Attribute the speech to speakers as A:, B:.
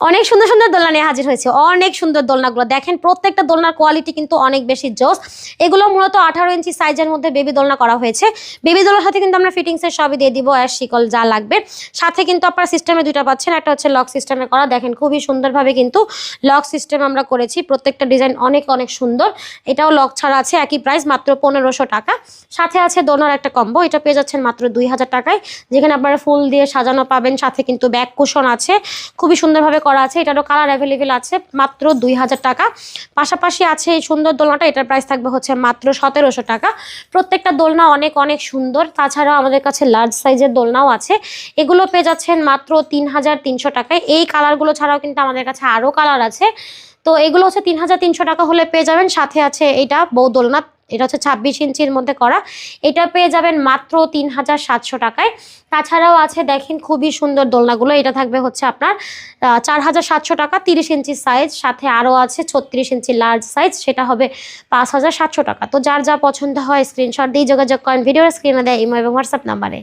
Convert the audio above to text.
A: অনেক সুন্দর সুন্দর দোলনা নিয়ে হাজির হয়েছে, অনেক সুন্দর দোলনাগুলো দেখেন, প্রত্যেকটা দোলনার কোয়ালিটি কিন্তু অনেক বেশি জোস। এগুলো মূলত 18 ইঞ্চি সাইজের মধ্যে বেবি দোলনা করা হয়েছে। বেবি দোলনার সাথে কিন্তু আমরা ফিটিংসের সবই দিয়ে দিব, আর শিকল যা লাগবে। সাথে কিন্তু আপনারা সিস্টেমে দুইটা পাচ্ছেন, একটা হচ্ছে লক সিস্টেমে করা, দেখেন খুবই সুন্দরভাবে কিন্তু লক সিস্টেম আমরা করেছি। প্রত্যেকটা ডিজাইন অনেক অনেক সুন্দর। এটাও লক ছাড়া আছে, একই প্রাইস মাত্র 1500 টাকা। সাথে আছে দোলনার একটা কম্বো, এটা পেয়ে যাচ্ছেন মাত্র 2000 টাকায়, যেখানে আপনারা ফুল দিয়ে সাজানো পাবেন। সাথে কিন্তু ব্যাক কুশন আছে, খুবই সুন্দরভাবে করা আছে। এটারও কালার অ্যাভেলেবেল আছে, মাত্র 2000 টাকা। পাশাপাশি আছে এই সুন্দর দোলনাটা, এটার প্রাইস থাকবে হচ্ছে মাত্র 1700 টাকা। প্রত্যেকটা দোলনা অনেক অনেক সুন্দর। তাছাড়াও আমাদের কাছে লার্জ সাইজের দোলনাও আছে, এগুলো পেয়ে যাচ্ছেন মাত্র 3300 টাকায়। এই কালারগুলো ছাড়াও কিন্তু আমাদের কাছে আরও কালার আছে, তো এগুলো হচ্ছে 3300 টাকা হলে পেয়ে যাবেন। সাথে আছে এইটা বউ দোলনা, এটা হচ্ছে 26 ইঞ্চির মধ্যে করা, এটা পেয়ে যাবেন মাত্র 3700 টাকায়। তাছাড়াও আছে দেখেন খুবই সুন্দর দোলনাগুলো, এটা থাকবে হচ্ছে আপনার 4700 টাকা, 30 ইঞ্চি সাইজ। সাথে আরও আছে 36 ইঞ্চি লার্জ সাইজ, সেটা হবে 5700 টাকা। তো যার যা পছন্দ হয় স্ক্রিনশট দিয়ে যোগাযোগ করেন ভিডিওর স্ক্রিনে দেয় ইমো এবং হোয়াটসঅ্যাপ নাম্বারে।